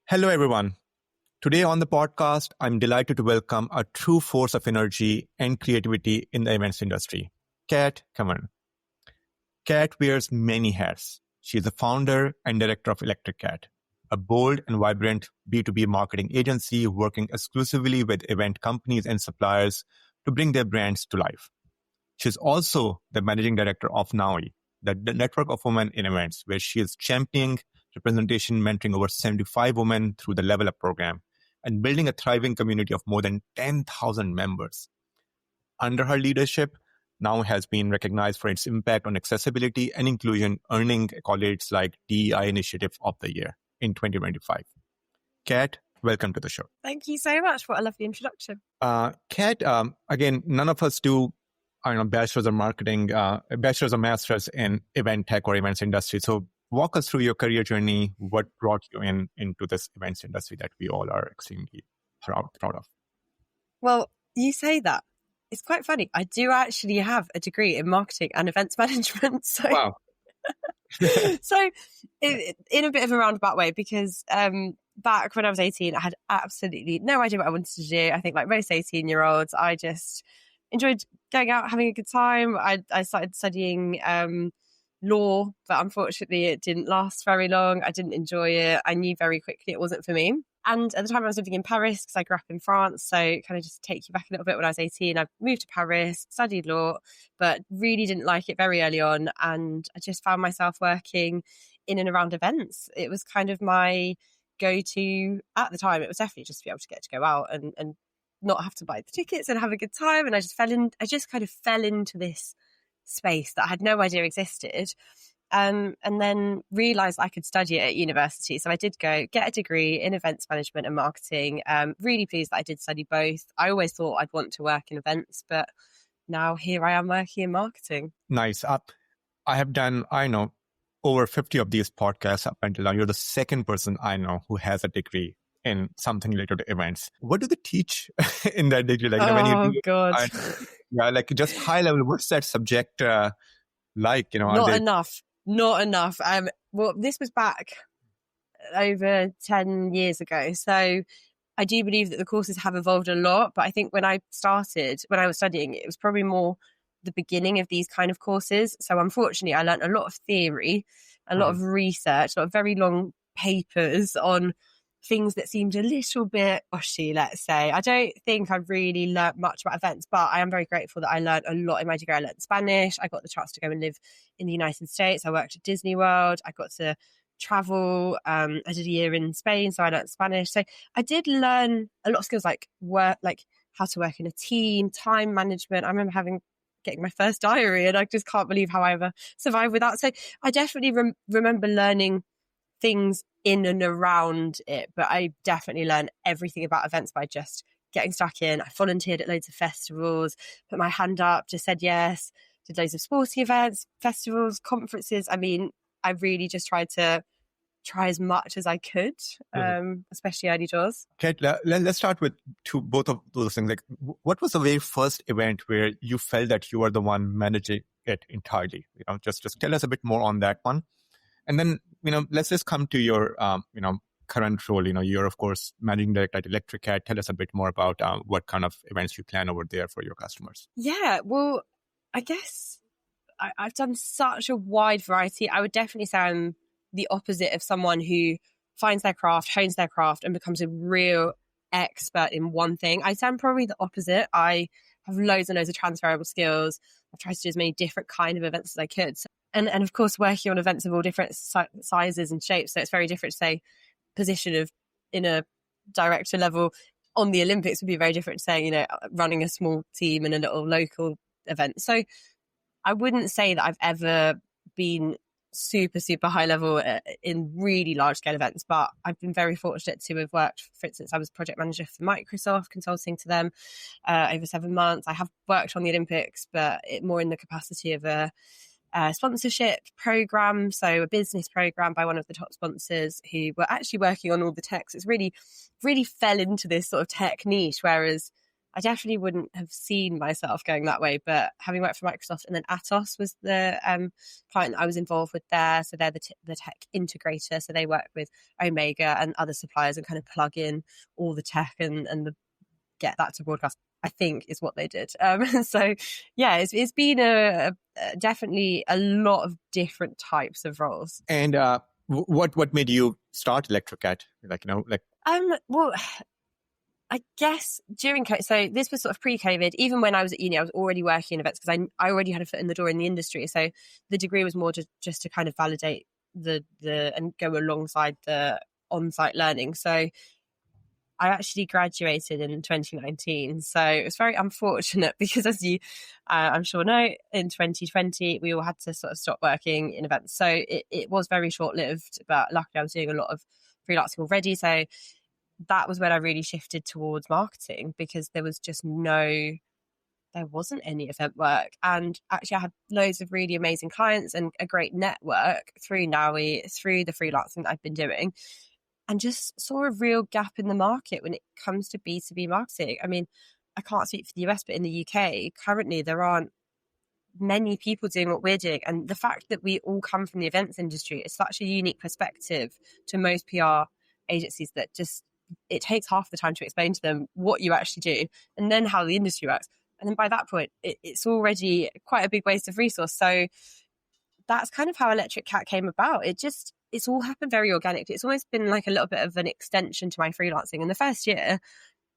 Hello, everyone. Today on the podcast, I'm delighted to welcome a true force of energy and creativity in the events industry, Cat Kevern. Cat wears many hats. She is the founder and director of Electric Cat, a bold and vibrant B2B marketing agency working exclusively with event companies and suppliers to bring their brands to life. She's also the managing director of NAUI, the network of women in events, where she is championing representation, mentoring over 75 women through the Level Up program, and building a thriving community of more than 10,000 members. Under her leadership, NAUI has been recognized for its impact on accessibility and inclusion, earning accolades like DEI Initiative of the Year in 2025. Kat, welcome to the show. Thank you so much for a lovely introduction. Kat, again, none of us do bachelor's of marketing, bachelor's or master's in event tech or events industry. So walk us through your career journey. What brought you into this events industry that we all are extremely proud of? Well, you say that. It's quite funny. I do actually have a degree in marketing and events management. So, wow. In a bit of a roundabout way, because back when I was 18, I had absolutely no idea what I wanted to do. I think like most 18-year-olds, I just enjoyed going out, having a good time. I started studying law, but unfortunately it didn't last very long. I didn't enjoy it. I knew very quickly it wasn't for me. And at the time I was living in Paris because I grew up in France. So kind of just take you back a little bit, when I was 18, I moved to Paris, studied law, but really didn't like it very early on. And I just found myself working in and around events. It was kind of my go-to at the time. It was definitely just to be able to get to go out and not have to buy the tickets and have a good time. And I just kind of fell into this space that I had no idea existed. And then realised I could study it at university. So I did go get a degree in events management and marketing. Really pleased that I did study both. I always thought I'd want to work in events, but now here I am working in marketing. Nice. I have done, over 50 of these podcasts up until now. You're the second person I know who has a degree in something related to events. What do they teach in that degree? God. Just high level. What's that subject like? Not enough. Well, this was back over 10 years ago. So I do believe that the courses have evolved a lot. But I think when I was studying, it was probably more the beginning of these kind of courses. So unfortunately, I learned a lot of theory, a lot of research, a lot of very long papers on things that seemed a little bit washy, let's say. I don't think I really learnt much about events, but I am very grateful that I learnt a lot in my degree. I learnt Spanish. I got the chance to go and live in the United States. I worked at Disney World. I got to travel. I did a year in Spain, so I learnt Spanish. So I did learn a lot of skills like work, like how to work in a team, time management. I remember getting my first diary, and I just can't believe how I ever survived without. So I definitely remember learning things in and around it, but I definitely learned everything about events by just getting stuck in. I volunteered at loads of festivals, put my hand up, just said yes, did loads of sporting events, festivals, conferences. I mean, I really just tried to try as much as I could, especially early doors. Okay, let's start with both of those things. Like, what was the very first event where you felt that you were the one managing it entirely? Just tell us a bit more on that one. And then, let's just come to your, current role. You're, of course, managing director at Electric Cat. Tell us a bit more about what kind of events you plan over there for your customers. Yeah, well, I guess I've done such a wide variety. I would definitely say I'm the opposite of someone who finds their craft, hones their craft, and becomes a real expert in one thing. I say I'm probably the opposite. I have loads and loads of transferable skills. I've tried to do as many different kind of events as I could. And of course, working on events of all different sizes and shapes. So it's very different to say position in a director level on the Olympics would be very different to saying, running a small team in a little local event. So I wouldn't say that I've ever been super, super high level in really large scale events, but I've been very fortunate to have worked, for instance, I was project manager for Microsoft, consulting to them over 7 months. I have worked on the Olympics, but more in the capacity of a sponsorship program, so a business program by one of the top sponsors who were actually working on all the tech. So it's really fell into this sort of tech niche, whereas I definitely wouldn't have seen myself going that way. But having worked for Microsoft, and then Atos was the client that I was involved with there. So they're the tech integrator. So they work with Omega and other suppliers and kind of plug in all the tech and get that to broadcast, I think, is what they did. So yeah, it's been definitely a lot of different types of roles. And what made you start Electrocat? Well, I guess during COVID, so this was sort of pre-COVID. Even when I was at uni, I was already working in events because I already had a foot in the door in the industry. So the degree was more just to kind of validate the and go alongside the on-site learning. So I actually graduated in 2019. So it was very unfortunate because, as you, I'm sure know, in 2020, we all had to sort of stop working in events. So it was very short-lived, but luckily I was doing a lot of freelancing already. So that was when I really shifted towards marketing because there wasn't any event work. And actually I had loads of really amazing clients and a great network through Nowie, through the freelancing that I've been doing, and just saw a real gap in the market when it comes to B2B marketing. I mean, I can't speak for the US, but in the UK, currently there aren't many people doing what we're doing. And the fact that we all come from the events industry is such a unique perspective to most PR agencies that just, it takes half the time to explain to them what you actually do and then how the industry works. And then by that point, it's already quite a big waste of resource. So that's kind of how Electric Cat came about. It's all happened very organically. It's almost been like a little bit of an extension to my freelancing. In the first year,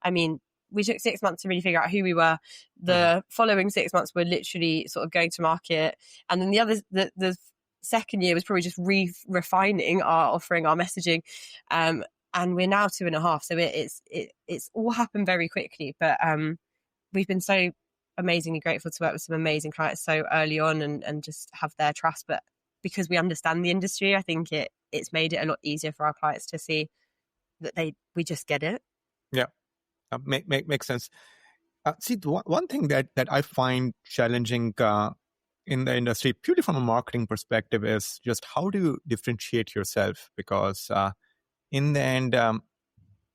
I mean, we took 6 months to really figure out who we were. The following 6 months were literally sort of going to market. And then the second year was probably just refining our offering, our messaging. And we're now 2.5. So it's all happened very quickly. But we've been so amazingly grateful to work with some amazing clients so early on and just have their trust. But because we understand the industry, I think it's made it a lot easier for our clients to see that we just get it. Yeah, makes sense. See, one thing that I find challenging in the industry, purely from a marketing perspective, is just how do you differentiate yourself? Because in the end,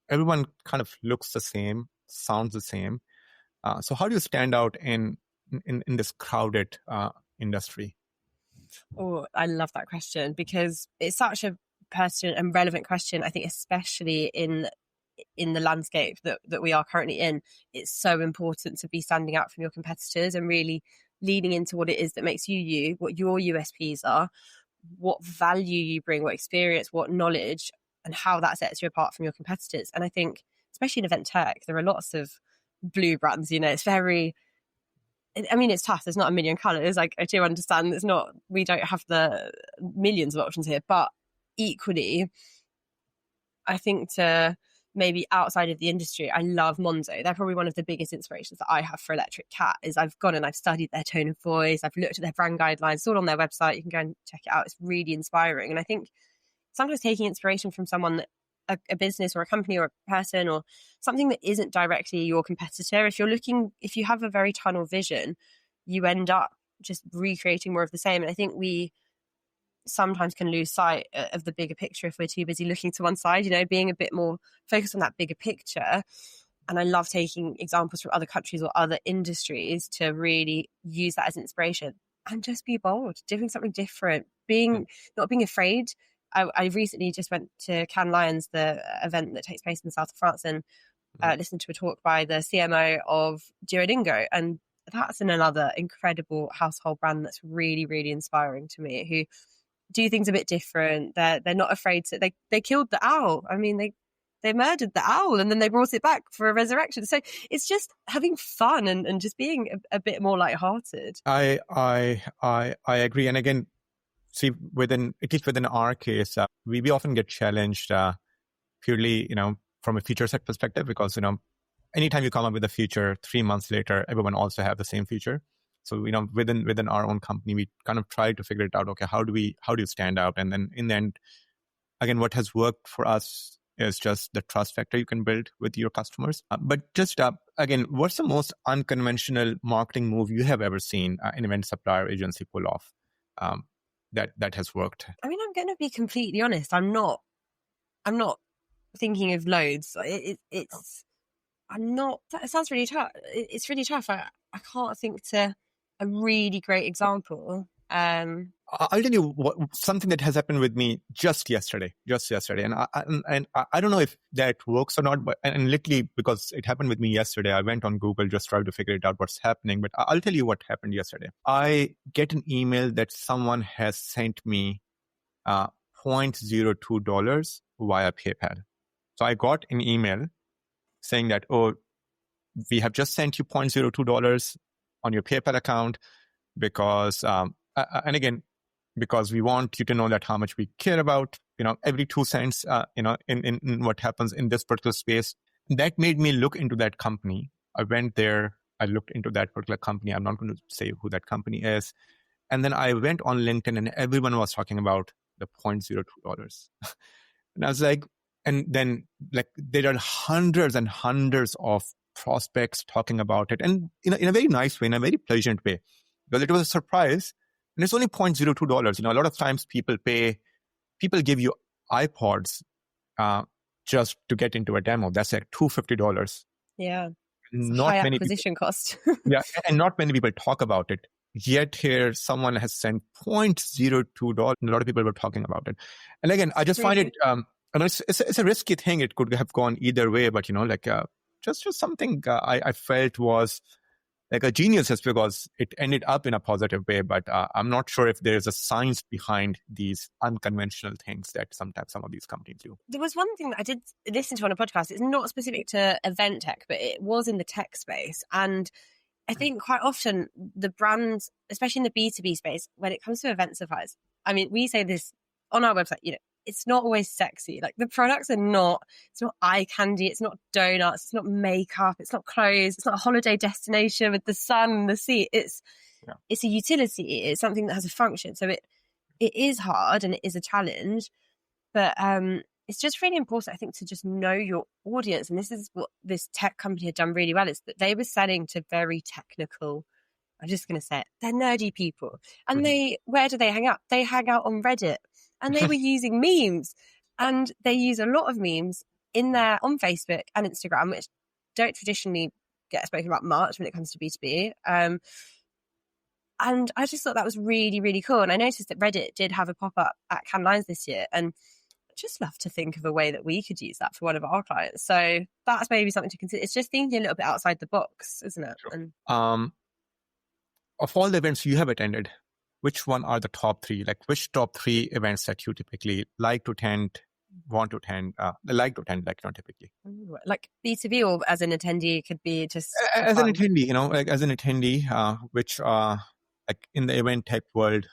everyone kind of looks the same, sounds the same. So how do you stand out in this crowded industry? Oh, I love that question because it's such a pertinent and relevant question. I think especially in the landscape that we are currently in, it's so important to be standing out from your competitors and really leaning into what it is that makes you, what your USPs are, what value you bring, what experience, what knowledge, and how that sets you apart from your competitors. And I think, especially in event tech, there are lots of blue brands, it's very, I mean, it's tough. There's not a million colors. Like, I do understand we don't have the millions of options here, but equally, I think to maybe outside of the industry, I love Monzo. They're probably one of the biggest inspirations that I have for Electric Cat. Is I've gone and I've studied their tone of voice. I've looked at their brand guidelines. It's all on their website. You can go and check it out. It's really inspiring. And I think sometimes taking inspiration from someone that a business or a company or a person or something that isn't directly your competitor, if you have a very tunnel vision, you end up just recreating more of the same. And I think we sometimes can lose sight of the bigger picture if we're too busy looking to one side, being a bit more focused on that bigger picture. And I love taking examples from other countries or other industries to really use that as inspiration and just be bold, doing something different, not being afraid. I recently just went to Cannes Lions, the event that takes place in the south of France, and listened to a talk by the CMO of Duolingo. And that's another incredible household brand that's really, really inspiring to me, who do things a bit different. They're not afraid to, they killed the owl. I mean, they murdered the owl and then they brought it back for a resurrection. So it's just having fun and just being a bit more lighthearted. I agree. And again, see, at least within our case, we often get challenged purely, from a feature set perspective, because, anytime you come up with a feature, 3 months later, everyone also have the same feature. So, within our own company, we kind of try to figure it out. Okay, how do you stand out? And then in the end, again, what has worked for us is just the trust factor you can build with your customers. But just again, what's the most unconventional marketing move you have ever seen an event supplier agency pull off? That has worked? I mean, I'm going to be completely honest. I'm not thinking of loads. it sounds really tough. It's really tough. I can't think to a really great example. I'll tell you something that has happened with me just yesterday, and I don't know if that works or not, but and literally because it happened with me yesterday, I went on Google just trying to figure it out what's happening. But I'll tell you what happened yesterday. I get an email that someone has sent me $0.02 via PayPal. So I got an email saying that, oh, we have just sent you $0.02 on your PayPal account because, and again, because we want you to know that how much we care about, every 2 cents, in what happens in this particular space. That made me look into that company. I went there, I looked into that particular company. I'm not going to say who that company is. And then I went on LinkedIn and everyone was talking about the $0.02. And I was like, and then like there are hundreds and hundreds of prospects talking about it. And in a very nice way, in a very pleasant way, because it was a surprise. And it's only $0.02. A lot of times people give you iPods just to get into a demo. That's like $250. Yeah. Not high many acquisition cost. Yeah. And not many people talk about it. Yet here, someone has sent $0.02. A lot of people were talking about it. And again, I just find it, it's a risky thing. It could have gone either way, but just something I felt was like a genius just because it ended up in a positive way. But I'm not sure if there's a science behind these unconventional things that sometimes some of these companies do. There was one thing that I did listen to on a podcast. It's not specific to event tech, but it was in the tech space. And I think quite often the brands, especially in the B2B space, when it comes to event suppliers, I mean, we say this on our website, it's not always sexy. Like the products it's not eye candy, it's not donuts, it's not makeup, it's not clothes, it's not a holiday destination with the sun and the sea. It's a utility. It's something that has a function. So it is hard and it is a challenge, but it's just really important, I think, to just know your audience. And this is what this tech company had done really well, is that they were selling to very technical, I'm just going to say it, they're nerdy people. And where do they hang out? They hang out on Reddit. And they were using memes. And they use a lot of memes on Facebook and Instagram, which don't traditionally get spoken about much when it comes to B2B. And I just thought that was really, really cool. And I noticed that Reddit did have a pop-up at Cannes Lions this year. And just love to think of a way that we could use that for one of our clients. So that's maybe something to consider. It's just thinking a little bit outside the box, isn't it? Sure. Of all the events you have attended, which one are the top 3? Like which top 3 events that you typically like to attend, typically? Like B2B or as an attendee? Could be just as an attendee, which like in the event tech world,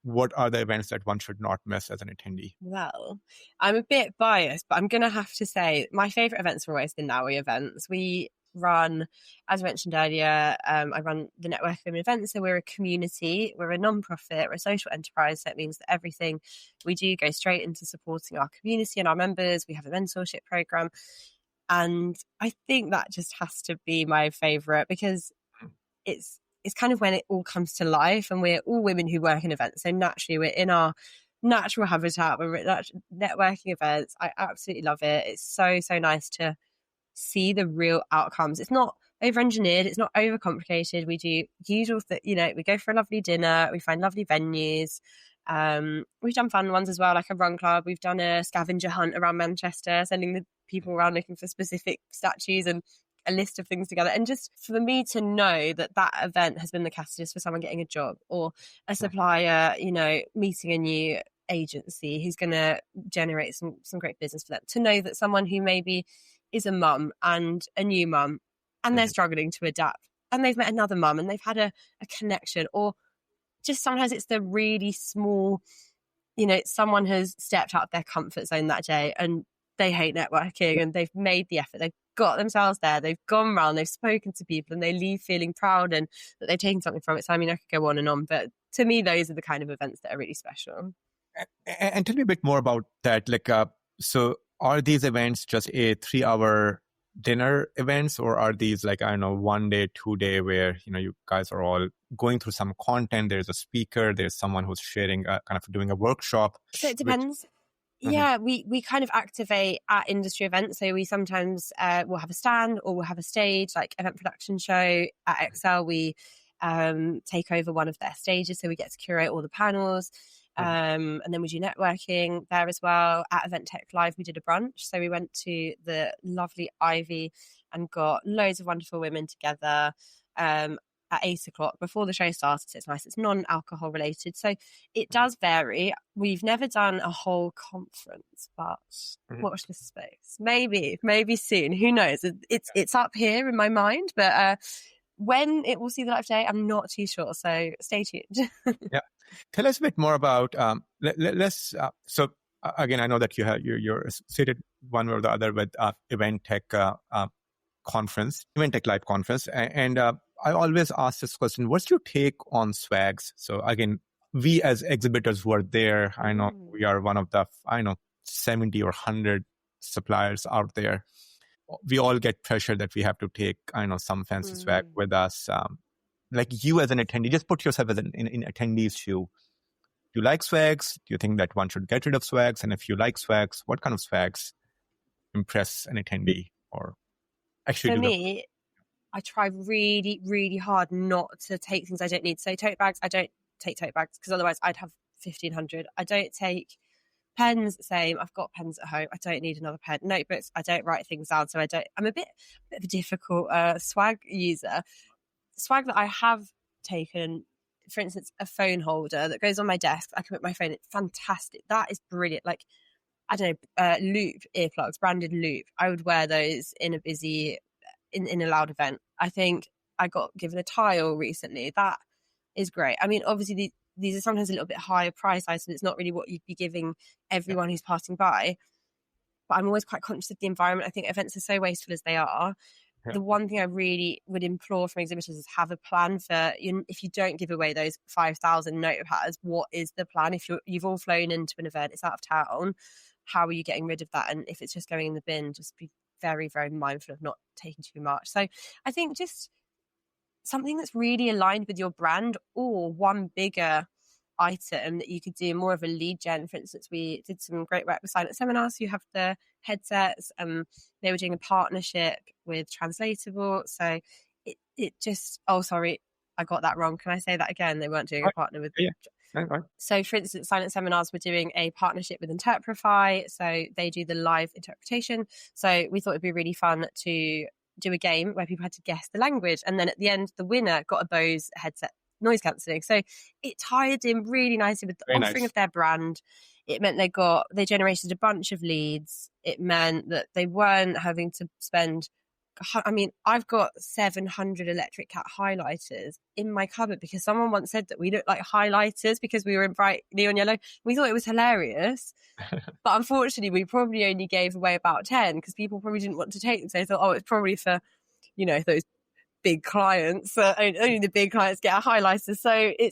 what are the events that one should not miss as an attendee? Well, I'm a bit biased, but I'm going to have to say my favourite events are always the NAWI events. We run, as I mentioned earlier, I run the Network of Women events. So we're a community, we're a non-profit, we're a social enterprise. So it means that everything we do goes straight into supporting our community and our members. We have a mentorship program. And I think that just has to be my favourite because it's kind of when it all comes to life, and we're all women who work in events. So naturally we're in our natural habitat when we're at networking events. I absolutely love it. It's so, so nice to see the real outcomes. It's not over-engineered. It's not overcomplicated. We do usual we go for a lovely dinner. We find lovely venues. We've done fun ones as well, like a run club. We've done a scavenger hunt around Manchester, sending the people around looking for specific statues and a list of things together. And just for me to know that event has been the catalyst for someone getting a job, or a supplier, meeting a new agency who's going to generate some great business for them. To know that someone who maybe is a mum and a new mum and they're struggling to adapt and they've met another mum and they've had a connection, or just sometimes it's the really small, someone has stepped out of their comfort zone that day and they hate networking and they've made the effort. They've got themselves there. They've gone around, they've spoken to people, and they leave feeling proud and that they've taken something from it. So, I mean, I could go on and on, but to me, those are the kind of events that are really special. And tell me a bit more about that. So are these events just a 3-hour dinner events, or are these 1 day, 2 day where, you guys are all going through some content? There's a speaker, there's someone who's sharing, kind of doing a workshop. So it depends. Yeah, we kind of activate at industry events. So we sometimes will have a stand or we'll have a stage, like event production show. At Excel, we take over one of their stages, so we get to curate all the panels. And then we do networking there as well. At Event Tech Live, we did a brunch. So we went to the lovely Ivy and got loads of wonderful women together at 8 o'clock before the show started. So it's nice. It's non-alcohol related. So it does vary. We've never done a whole conference, but watch this space. Maybe soon. Who knows? It's up here in my mind, but when it will see the light of day, I'm not too sure. So stay tuned. Yeah. Tell us a bit more about, let's, so again, I know that you're associated one way or the other with Event Tech conference, Event Tech Live conference. And I always ask this question, what's your take on swags? So again, we as exhibitors who are there, I know we are one of the, 70 or 100 suppliers out there. We all get pressure that we have to take, some fancy swag with us. Like you as an attendee, just put yourself as in attendee's shoe. Do you like swags? Do you think that one should get rid of swags? And if you like swags, what kind of swags impress an attendee? Or actually, for me, I try really, really hard not to take things I don't need. So tote bags, I don't take tote bags because otherwise I'd have 1,500. I don't take pens, same. I've got pens at home. I don't need another pen. Notebooks, I don't write things down. So I'm a bit of a difficult swag user. Swag that I have taken, for instance, a phone holder that goes on my desk. I can put my phone in. It's fantastic. That is brilliant. Like, I don't know, Loop earplugs, branded Loop. I would wear those in a busy, in a loud event. I think I got given a tile recently. That is great. I mean, obviously these are sometimes a little bit higher price items. It's not really what you'd be giving everyone who's passing by. But I'm always quite conscious of the environment. I think events are so wasteful as they are. Yeah. The one thing I really would implore from exhibitors is have a plan for, if you don't give away those 5,000 notepads, what is the plan? If you've all flown into an event, it's out of town, how are you getting rid of that? And if it's just going in the bin, just be very, very mindful of not taking too much. So I think just something that's really aligned with your brand, or one bigger item that you could do more of a lead gen. For instance, we did some great work with Silent Seminars who have the headsets. They were doing a partnership with Translatable. So it just, oh, sorry, I got that wrong. Can I say that again? They weren't doing a partner with... Yeah. Right. So for instance, Silent Seminars were doing a partnership with Interprify. So they do the live interpretation. So we thought it'd be really fun to do a game where people had to guess the language. And then at the end, the winner got a Bose headset, noise cancelling. So it tied in really nicely with the offering of their brand. It meant they generated a bunch of leads. It meant that they weren't having to spend, I mean, I've got 700 Electric Cat highlighters in my cupboard because someone once said that we look like highlighters because we were in bright neon yellow. We thought it was hilarious. But unfortunately, we probably only gave away about 10 because people probably didn't want to take them. So they thought, oh, it's probably for, those big clients. Only the big clients get a highlighter. So I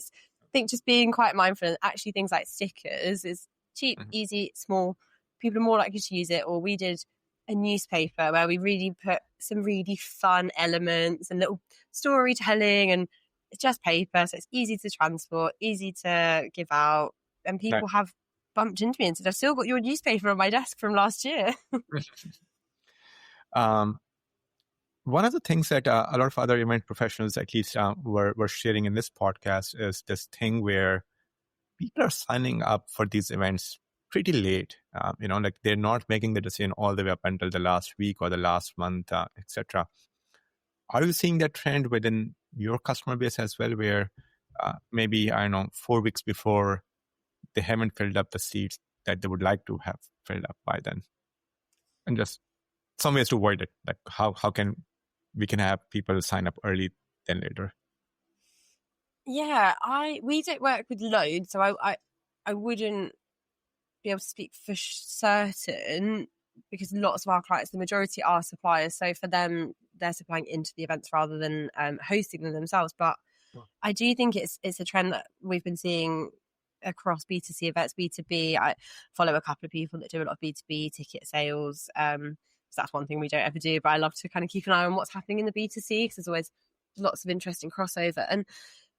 think just being quite mindful, and actually things like stickers is cheap, easy, small. People are more likely to use it. Or we did a newspaper where we really put some really fun elements and little storytelling, and it's just paper, so it's easy to transport, easy to give out, and people have bumped into me and said, I've still got your newspaper on my desk from last year. One of the things that a lot of other event professionals, at least, were sharing in this podcast is this thing where people are signing up for these events pretty late. Like they're not making the decision all the way up until the last week or the last month, etc. Are you seeing that trend within your customer base as well, where maybe, 4 weeks before, they haven't filled up the seats that they would like to have filled up by then? And just some ways to avoid it. Like how can we have people sign up early than later? Yeah, we don't work with loads, so I wouldn't be able to speak for certain, because lots of our clients, the majority are suppliers. So for them, they're supplying into the events rather than hosting them themselves. But I do think it's a trend that we've been seeing across B2C events, B2B. I follow a couple of people that do a lot of B2B ticket sales. So that's one thing we don't ever do, but I love to kind of keep an eye on what's happening in the B2C because there's always lots of interesting crossover. And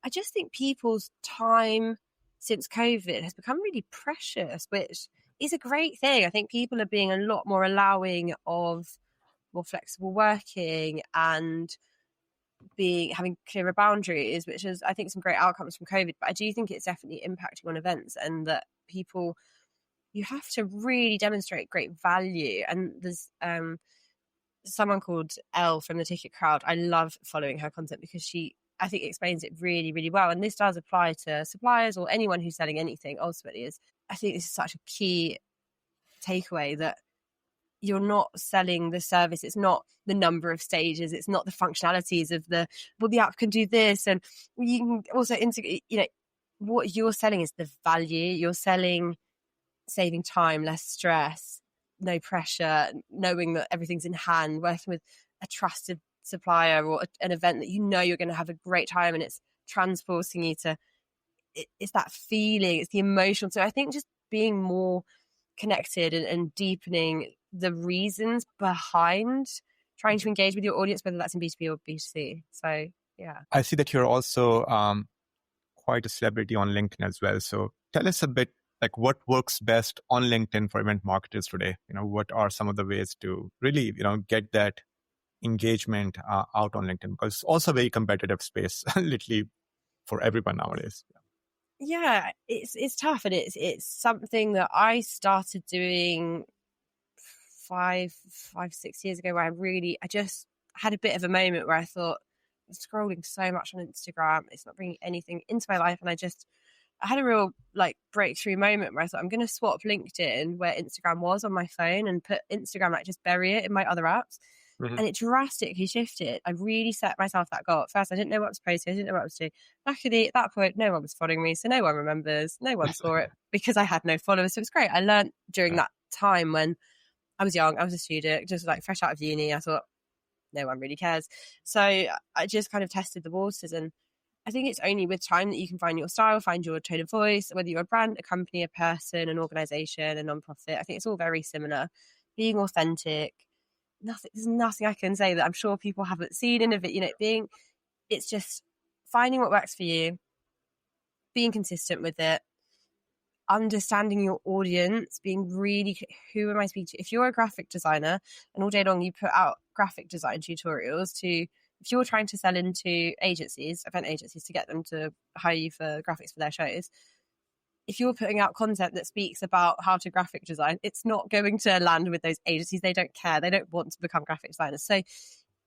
I just think people's time since COVID has become really precious, which is a great thing. I think people are being a lot more allowing of more flexible working and having clearer boundaries, which is, I think, some great outcomes from COVID. But I do think it's definitely impacting on events, and that people, you have to really demonstrate great value. And there's someone called Elle from the Ticket Crowd. I love following her content because she, I think, explains it really, really well. And this does apply to suppliers or anyone who's selling anything. Ultimately, is, I think this is such a key takeaway, that you're not selling the service. It's not the number of stages. It's not the functionalities of the app can do this, and you can also integrate. What you're selling is the value. You're selling saving time, less stress, no pressure, knowing that everything's in hand, working with a trusted supplier or an event that you're going to have a great time, and it's transporting you to. It's that feeling. It's the emotion. So I think just being more connected and deepening the reasons behind trying to engage with your audience, whether that's in B2B or B2C. So, yeah. I see that you're also quite a celebrity on LinkedIn as well. So tell us a bit, like, what works best on LinkedIn for event marketers today? What are some of the ways to really, get that engagement out on LinkedIn? Because it's also a very competitive space, literally for everyone nowadays. Yeah, it's tough, and it's something that I started doing 6 years ago, where I just had a bit of a moment where I thought, I'm scrolling so much on Instagram, it's not bringing anything into my life. And I had a real breakthrough moment where I thought, I'm going to swap LinkedIn where Instagram was on my phone and put Instagram, just bury it in my other apps. Mm-hmm. And it drastically shifted. I really set myself that goal. At first, I didn't know what to post. I didn't know what to do. Luckily, at that point, no one was following me. So no one remembers. No one saw it because I had no followers. So it was great. I learned during that time when I was young, I was a student, just fresh out of uni. I thought, no one really cares. So I just kind of tested the waters. And I think it's only with time that you can find your style, find your tone of voice, whether you're a brand, a company, a person, an organization, a nonprofit. I think it's all very similar. Being authentic. There's nothing I can say that I'm sure people haven't seen in a video. It's just finding what works for you, being consistent with it, understanding your audience, being really, who am I speaking to? If you're a graphic designer and all day long you put out graphic design tutorials if you're trying to sell into event agencies, to get them to hire you for graphics for their shows, if you're putting out content that speaks about how to graphic design, it's not going to land with those agencies. They don't care. They don't want to become graphic designers. So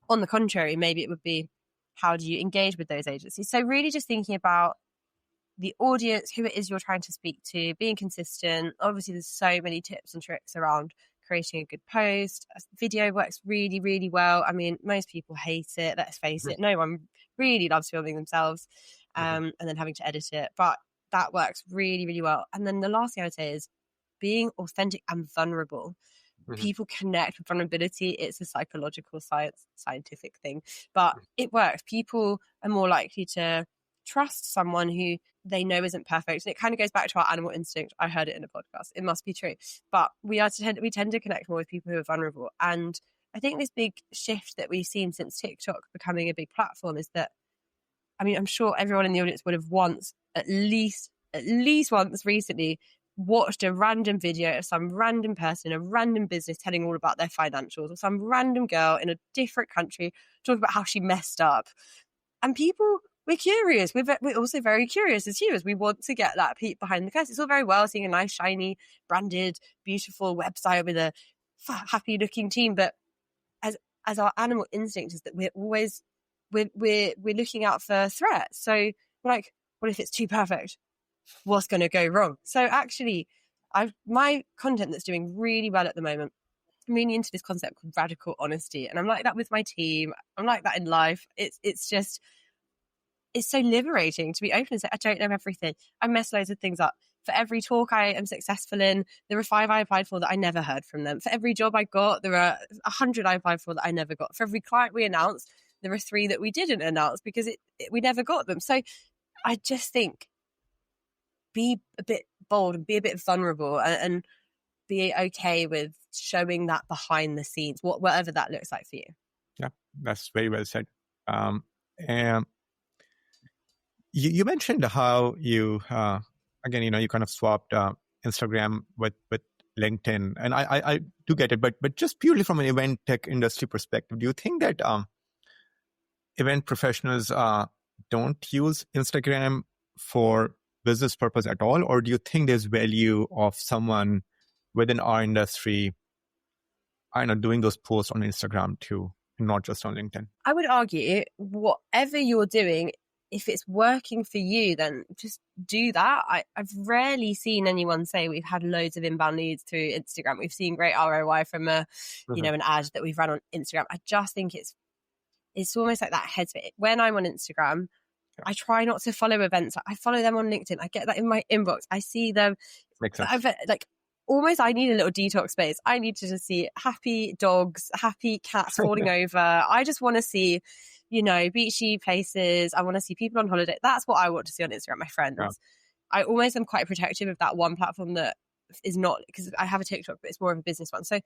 on the contrary, maybe it would be, how do you engage with those agencies? So really just thinking about the audience, who it is you're trying to speak to, being consistent. Obviously, there's so many tips and tricks around creating a good post. Video works really, really well. I mean, most people hate it. Let's face it. No one really loves filming themselves and then having to edit it. But that works really, really well. And then the last thing I would say is being authentic and vulnerable. Mm-hmm. People connect with vulnerability. It's a psychological scientific thing, but it works. People are more likely to trust someone who they know isn't perfect. And it kind of goes back to our animal instinct. I heard it in a podcast. It must be true. But we tend to connect more with people who are vulnerable. And I think this big shift that we've seen since TikTok becoming a big platform is that, I mean, I'm sure everyone in the audience would have at least once recently watched a random video of some random person in a random business telling all about their financials, or some random girl in a different country talking about how she messed up. And people, we're curious. We're also very curious as humans. We want to get that peek behind the curtain. It's all very well seeing a nice, shiny, branded, beautiful website with a happy-looking team, but as our animal instinct is that we're always we're looking out for threats. So we're like, what if it's too perfect? What's going to go wrong? So actually, my content that's doing really well at the moment, I'm really into this concept called radical honesty, and I'm like that with my team. I'm like that in life. It's so liberating to be open and say, I don't know everything. I mess loads of things up. For every talk I am successful in, there are 5 I applied for that I never heard from them. For every job I got, there are 100 I applied for that I never got. For every client we announced, there are 3 that we didn't announce because we never got them. So I just think, be a bit bold and be a bit vulnerable, and be okay with showing that behind the scenes, whatever that looks like for you. Yeah, that's very well said. And you mentioned how you, again, you kind of swapped Instagram with LinkedIn, and I do get it, but just purely from an event tech industry perspective, do you think that event professionals don't use Instagram for business purpose at all, or do you think there's value of someone within our industry, I don't know, doing those posts on Instagram too, and not just on LinkedIn? I would argue whatever you're doing, if it's working for you, then just do that. I've rarely seen anyone say we've had loads of inbound leads through Instagram. We've seen great ROI from an ad that we've run on Instagram. I just think it's almost like that headspace. When I'm on Instagram, I try not to follow events. I follow them on LinkedIn. I get that in my inbox. I see them. Makes sense. Almost I need a little detox space. I need to just see happy dogs, happy cats falling over. I just want to see, beachy places. I want to see people on holiday. That's what I want to see on Instagram, my friends. Yeah. I almost am quite protective of that one platform that is not, because I have a TikTok, but it's more of a business one. So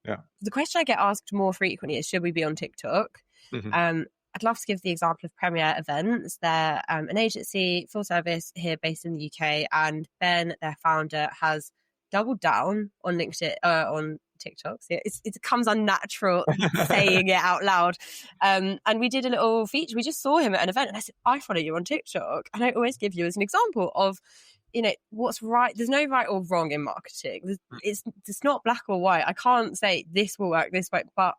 the question I get asked more frequently is, should we be on TikTok? Mm-hmm. I'd love to give the example of Premier Events. They're an agency, full service here based in the UK. And Ben, their founder, has doubled down on LinkedIn, on TikTok. So it comes unnatural saying it out loud. And we did a little feature. We just saw him at an event and I said, I follow you on TikTok. And I always give you as an example of, what's right. There's no right or wrong in marketing. It's not black or white. I can't say this will work, this won't, but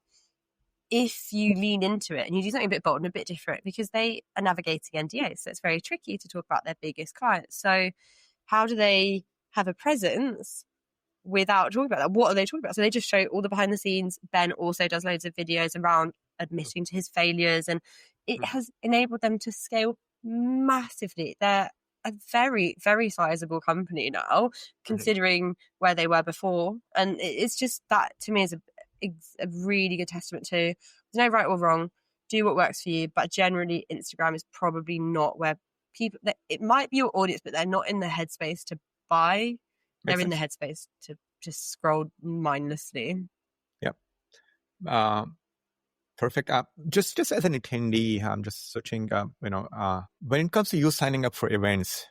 if you lean into it and you do something a bit bold and a bit different, because they are navigating NDAs, so it's very tricky to talk about their biggest clients. So how do they have a presence without talking about that? What are they talking about? So they just show all the behind the scenes. Ben also does loads of videos around admitting to his failures, and it has enabled them to scale massively. They're a very, very sizable company now, considering where they were before. And it's just, that to me is a really good testament to, there's no right or wrong. Do what works for you. But generally, Instagram is probably not where people, it might be your audience, but they're not in the headspace to buy. They're in the headspace to just scroll mindlessly. Yeah. Perfect. Just as an attendee, I'm just searching, when it comes to you signing up for events,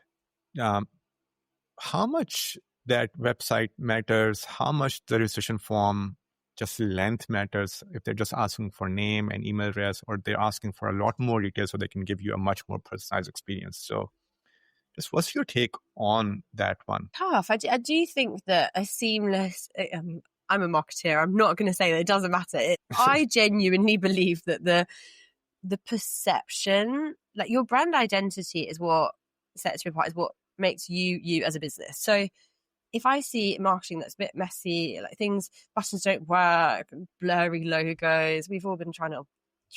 how much that website matters, how much the registration form, just length matters, if they're just asking for name and email address, or they're asking for a lot more details so they can give you a much more personalized experience. So just what's your take on that one? Tough. I do think that a seamless, I'm a marketeer. I'm not going to say that it doesn't matter. I genuinely believe that the perception, like your brand identity is what sets you apart, is what makes you as a business. So if I see marketing that's a bit messy, like buttons don't work, blurry logos, we've all been trying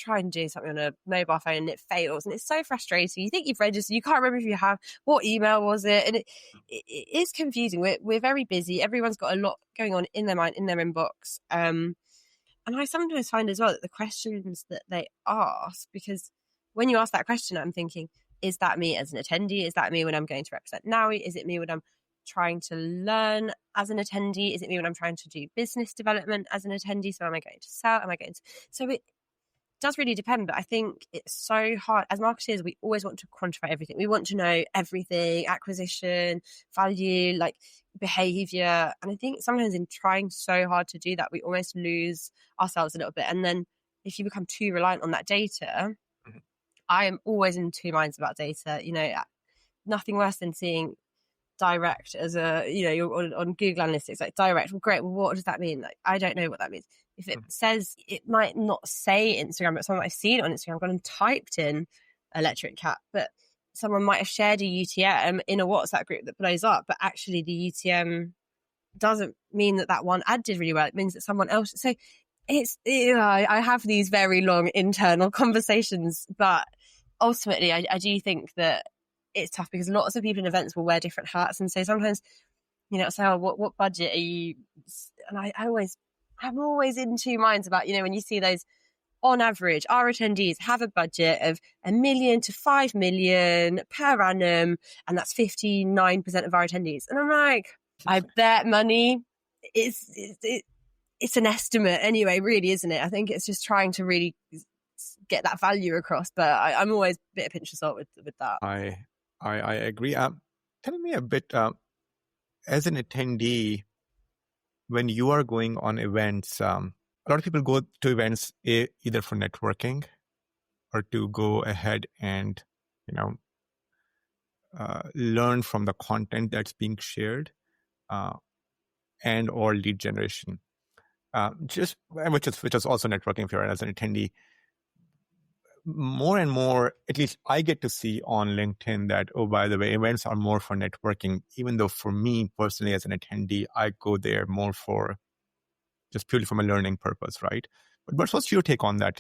and do something on a mobile phone and it fails, and it's so frustrating. You think you've registered, you can't remember if you have, what email was it, and it is confusing. We're very busy. Everyone's got a lot going on in their mind, in their inbox. And I sometimes find as well that the questions that they ask, because when you ask that question, I'm thinking, is that me as an attendee? Is that me when I'm going to represent NAUI? Is it me when I'm trying to learn as an attendee? Is it me when I'm trying to do business development as an attendee? So am I going to sell? So it does really depend, but I think it's so hard. As marketers, we always want to quantify everything. We want to know everything: acquisition, value, like behavior. And I think sometimes in trying so hard to do that, we almost lose ourselves a little bit. And then if you become too reliant on that data, I am always in two minds about data. Nothing worse than seeing direct as you're on Google Analytics, like direct. Well, great. Well, what does that mean? Like, I don't know what that means. If it says, it might not say Instagram, but someone might have seen it on Instagram, gone and typed in electric cat, but someone might have shared a UTM in a WhatsApp group that blows up, but actually the UTM doesn't mean that one ad did really well. It means that someone else. So I have these very long internal conversations, but ultimately I do think that it's tough because lots of people in events will wear different hats. And so sometimes, say, oh, what budget are you? And I'm always in two minds about, when you see those, on average, our attendees have a budget of $1 million to $5 million per annum. And that's 59% of our attendees. And I'm like, I bet money it's an estimate anyway, really, isn't it? I think it's just trying to really get that value across. But I'm always a bit of pinch of salt with that. I agree. Tell me a bit, as an attendee, when you are going on events, a lot of people go to events either for networking or to go ahead and, learn from the content that's being shared, and or lead generation. Which is also networking if you're as an attendee. More and more, at least I get to see on LinkedIn that, oh, by the way, events are more for networking, even though for me personally as an attendee, I go there more for just purely from a learning purpose, right? But what's your take on that?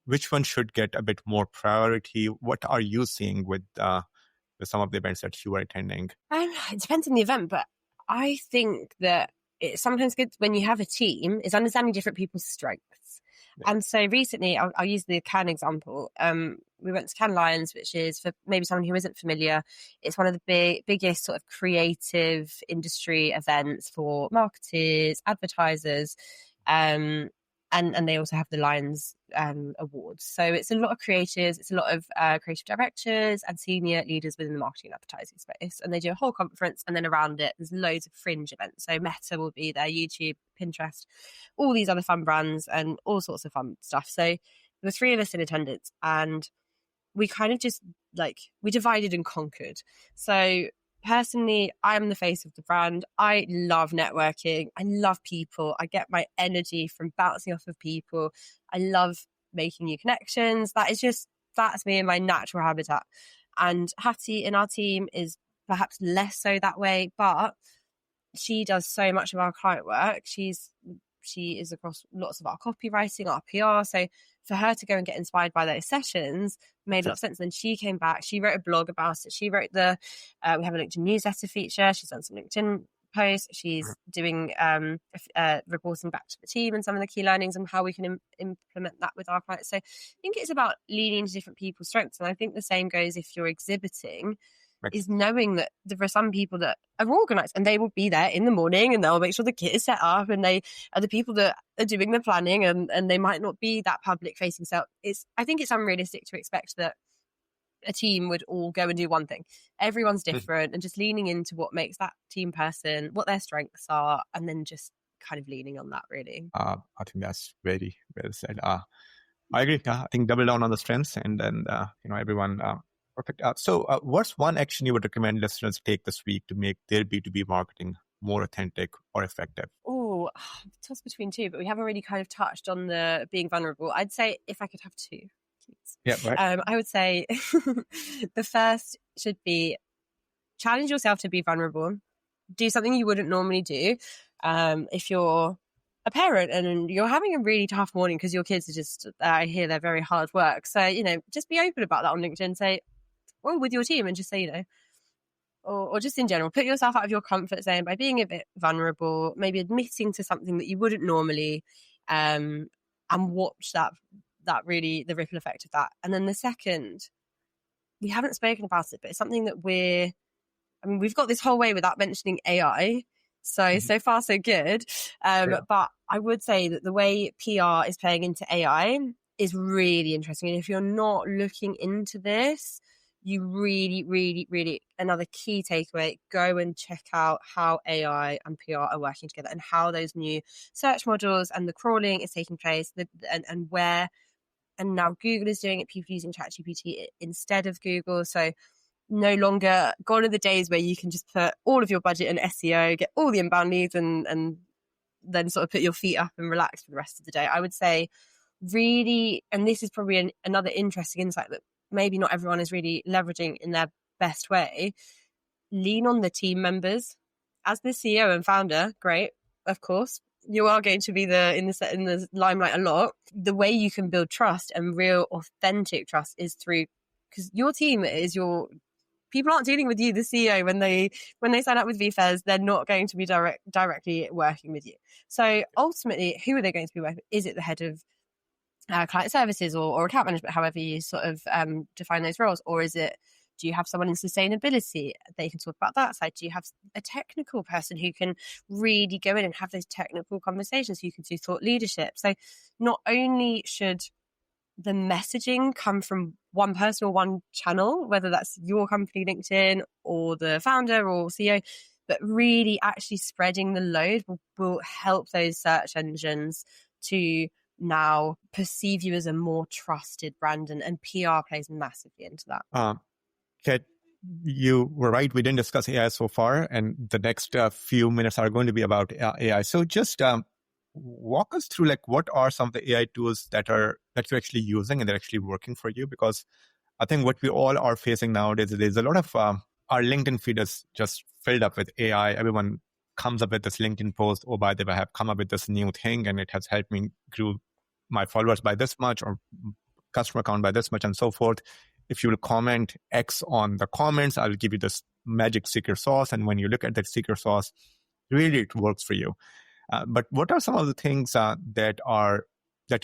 Which one should get a bit more priority? What are you seeing with some of the events that you are attending? It depends on the event, but I think that it's sometimes good when you have a team is understanding different people's strengths. Yeah. And so recently, I'll use the Cannes example. We went to Cannes Lions, which is, for maybe someone who isn't familiar, it's one of the biggest sort of creative industry events for marketers, advertisers, and they also have the Lions Awards. So it's a lot of creators, it's a lot of creative directors and senior leaders within the marketing and advertising space. And they do a whole conference, and then around it, there's loads of fringe events. So Meta will be there, YouTube, Pinterest, all these other fun brands and all sorts of fun stuff. So there were 3 of us in attendance, and we kind of just we divided and conquered. So personally, I'm the face of the brand. I love networking. I love people. I get my energy from bouncing off of people. I love making new connections. That's me in my natural habitat. And Hattie in our team is perhaps less so that way, but she does so much of our client work. She is across lots of our copywriting, our PR. So for her to go and get inspired by those sessions made a lot of sense. Then she came back, she wrote a blog about it. She wrote we have a LinkedIn newsletter feature. She's done some LinkedIn posts. She's doing reporting back to the team and some of the key learnings and how we can implement that with our clients. So I think it's about leaning into different people's strengths. And I think the same goes if you're exhibiting, is knowing that there are some people that are organized and they will be there in the morning and they'll make sure the kit is set up, and they are the people that are doing the planning, and they might not be that public facing. So I think it's unrealistic to expect that a team would all go and do one thing. Everyone's different, and just leaning into what makes that team person, what their strengths are, and then just kind of leaning on that, really. I think that's very well said. I agree. I think double down on the strengths, and then everyone. Perfect. So what's one action you would recommend listeners take this week to make their B2B marketing more authentic or effective? Oh, toss between 2, but we haven't really kind of touched on the being vulnerable. I'd say if I could have 2, please. Yeah, right. I would say the first should be challenge yourself to be vulnerable. Do something you wouldn't normally do. If you're a parent and you're having a really tough morning because your kids are just, I hear they're very hard work. So, just be open about that on LinkedIn. Say, or with your team, and just say, or just in general, put yourself out of your comfort zone by being a bit vulnerable, maybe admitting to something that you wouldn't normally, and watch that really, the ripple effect of that. And then the second, we haven't spoken about it, but it's something that we've got this whole way without mentioning AI. So far, so good. But I would say that the way PR is playing into AI is really interesting. And if you're not looking into this, you really, really, really, another key takeaway, go and check out how AI and PR are working together, and how those new search models and the crawling is taking place, and where, and now Google is doing it, people using ChatGPT instead of Google. So no longer, gone are the days where you can just put all of your budget in SEO, get all the inbound leads, and then sort of put your feet up and relax for the rest of the day. I would say really, and this is probably another interesting insight that maybe not everyone is really leveraging in their best way, lean on the team members. As the CEO and founder, great, of course, you are going to be in the limelight a lot. The way you can build trust, and real authentic trust, is through, because your team is your people aren't dealing with you, the CEO, when they sign up with vFairs. They're not going to be directly working with you. So ultimately, who are they going to be working with? Is it the head of client services or account management, however you sort of define those roles? Or do you have someone in sustainability? They can talk about that side. Do you have a technical person who can really go in and have those technical conversations, who can do thought leadership? So not only should the messaging come from one person or one channel, whether that's your company LinkedIn or the founder or CEO, but really actually spreading the load will help those search engines to now perceive you as a more trusted brand, and PR plays massively into that. Kat, you were right. We didn't discuss AI so far, and the next few minutes are going to be about AI. So just walk us through, like, what are some of the AI tools that you're actually using and they're actually working for you? Because I think what we all are facing nowadays is a lot of our LinkedIn feed is just filled up with AI. Everyone comes up with this LinkedIn post. Oh, by the way, I have come up with this new thing and it has helped me grow my followers by this much or customer count by this much and so forth. If you will comment X on the comments, I'll give you this magic secret sauce. And when you look at that secret sauce, really it works for you. But what are some of the things that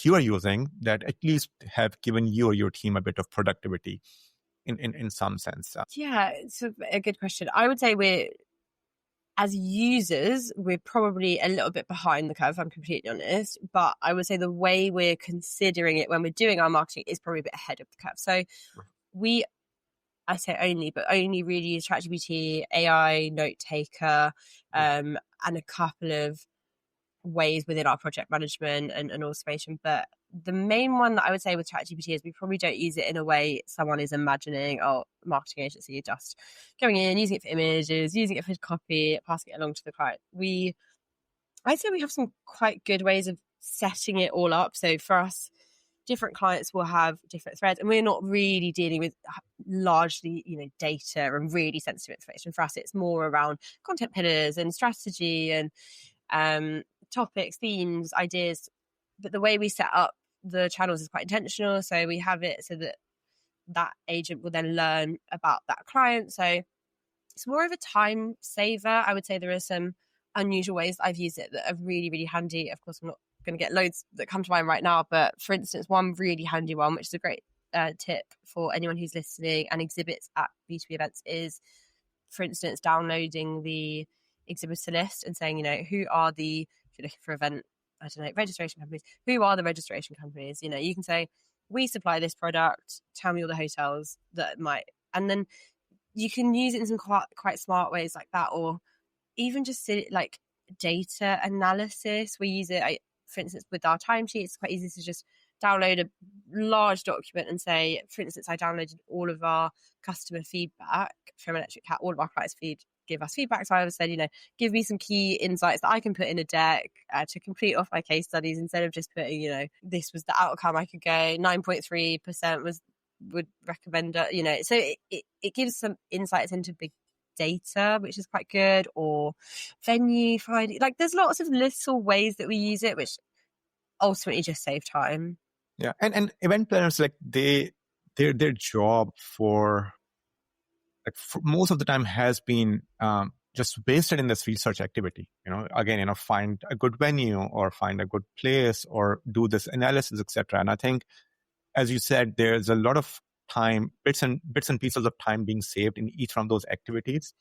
you are using that at least have given you or your team a bit of productivity in some sense? Yeah, it's a good question. I would say as users, we're probably a little bit behind the curve, if I'm completely honest. But I would say the way we're considering it when we're doing our marketing is probably a bit ahead of the curve. So I say only really use ChatGPT, AI, Note Taker, and a couple of ways within our project management and automation. But the main one that I would say with ChatGPT is we probably don't use it in a way someone is imagining, marketing agency just going in, using it for images, using it for copy, passing it along to the client. I'd say we have some quite good ways of setting it all up. So for us, different clients will have different threads, and we're not really dealing with largely, data and really sensitive information. For us, it's more around content pillars and strategy and topics, themes, ideas. But the way we set up the channels is quite intentional. So we have it so that agent will then learn about that client. So it's more of a time saver. I would say there are some unusual ways I've used it that are really, really handy. Of course, I'm not going to get loads that come to mind right now, but for instance, one really handy one, which is a great tip for anyone who's listening and exhibits at B2B events, is, for instance, downloading the exhibitor list and saying, who are the, if you're looking for event, I don't know, registration companies, who are the registration companies? You can say, we supply this product, tell me all the hotels that might, and then you can use it in some quite smart ways like that, or even just like data analysis. We use it, for instance, with our timesheets. It's quite easy to just download a large document and say, for instance, I downloaded all of our customer feedback from Electric Cat, all of our clients give us feedback. So I would say, give me some key insights that I can put in a deck to complete off my case studies, instead of just putting, this was the outcome I could go, 9.3% would recommend, so it gives some insights into big data, which is quite good, or venue finding. Like, there's lots of little ways that we use it, which ultimately just save time. Yeah, and event planners, like their job for most of the time has been just wasted in this research activity. Again, find a good venue or find a good place or do this analysis, etc. And I think, as you said, there's a lot of time, bits and pieces of time being saved in each one of those activities.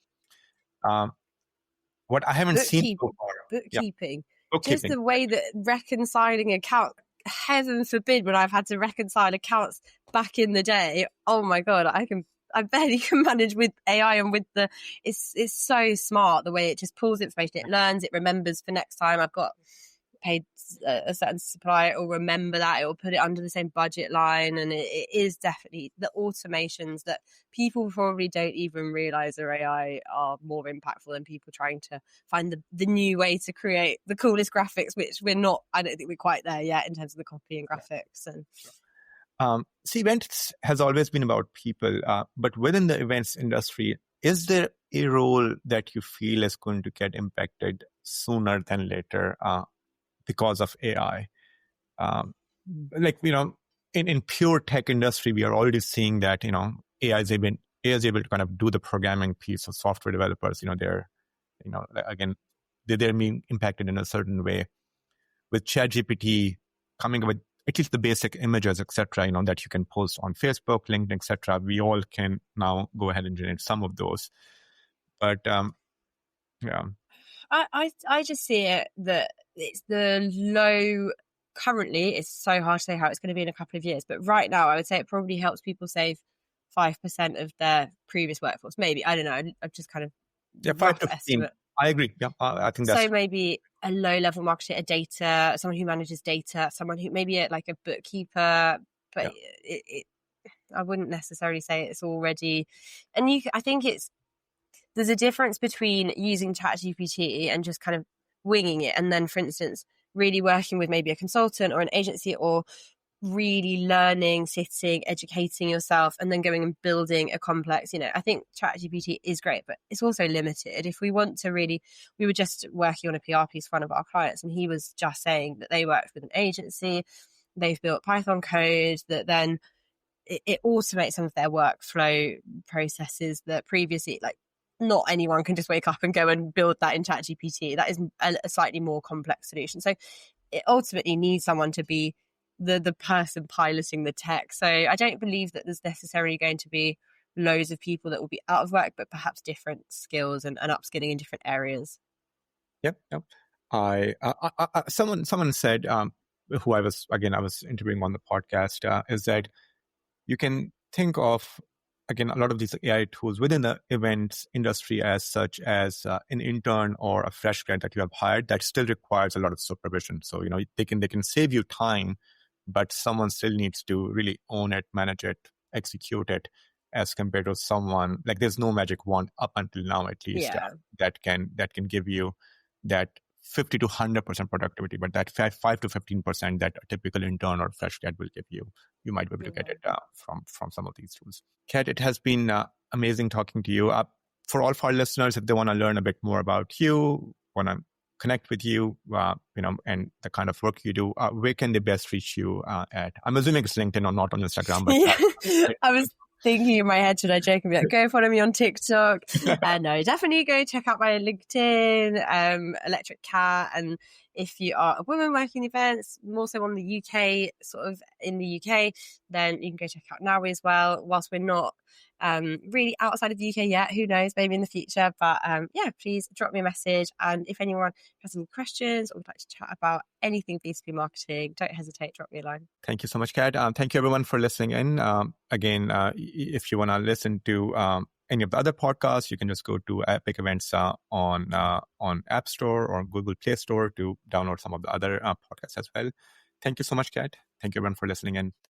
What I haven't seen so far, bookkeeping. Bookkeeping. Just the way that reconciling accounts, heaven forbid, when I've had to reconcile accounts back in the day, oh my God, I barely can manage with AI and with it's so smart the way it just pulls information, it learns, it remembers for next time I've got paid a certain supplier, it will remember that, it will put it under the same budget line. And it is definitely the automations that people probably don't even realize are AI are more impactful than people trying to find the new way to create the coolest graphics, which I don't think we're quite there yet in terms of the copy and graphics. And events has always been about people, but within the events industry, is there a role that you feel is going to get impacted sooner than later because of AI? In pure tech industry, we are already seeing that, AI is able to kind of do the programming piece of software developers. They're being impacted in a certain way. With ChatGPT coming up with at least the basic images, etc., that you can post on Facebook, LinkedIn, etc., we all can now go ahead and generate some of those. But yeah. I just see it that it's the low. Currently, it's so hard to say how it's going to be in a couple of years, but right now I would say it probably helps people save 5% of their previous workforce. Maybe, I don't know, I'm just kind of Yeah, 5 rough to 15. estimate. I agree. Yeah, I think that's So maybe a low-level marketer, data, someone who manages data, someone who maybe like a bookkeeper, but yeah. I wouldn't necessarily say it's already. And I think there's a difference between using ChatGPT and just kind of winging it, and then, for instance, really working with maybe a consultant or an agency, or really learning, sitting, educating yourself, and then going and building a complex, I think ChatGPT is great, but it's also limited. If we want to really, we were just working on a PR piece for one of our clients, and he was just saying that they worked with an agency, they've built Python code that then it automates some of their workflow processes that previously, like, not anyone can just wake up and go and build that in ChatGPT. That is a slightly more complex solution. So it ultimately needs someone to be the person piloting the tech. So I don't believe that there's necessarily going to be loads of people that will be out of work, but perhaps different skills and upskilling in different areas. Yep. Someone said, who I was interviewing on the podcast, is that you can think of, again, a lot of these AI tools within the events industry as such as an intern or a fresh grad that you have hired that still requires a lot of supervision. So, they can save you time, but someone still needs to really own it, manage it, execute it, as compared to someone like there's no magic wand up until now, at least, that can give you that 50 to 100% productivity, but that 5 to 15% that a typical intern or fresh grad will give you, you might be able to get it from some of these tools. Cat, it has been amazing talking to you. For all of our listeners, if they want to learn a bit more about you, want to connect with you, and the kind of work you do, where can they best reach you at? I'm assuming it's LinkedIn or not on Instagram, but I was thinking in my head, should I joke and be like, go follow me on TikTok? No, definitely go check out my LinkedIn, Electric Cat. And if you are a woman working events, more so on the UK, sort of in the UK, then you can go check out Nowi as well. Whilst we're not really outside of the UK yet, who knows, maybe in the future. But please drop me a message. And if anyone has any questions or would like to chat about anything B2B marketing, don't hesitate, drop me a line. Thank you so much, Kat. Thank you everyone for listening in. Again, if you want to listen to any of the other podcasts, you can just go to Epic Events on App Store or Google Play Store to download some of the other podcasts as well. Thank you so much, Kat. Thank you everyone for listening in.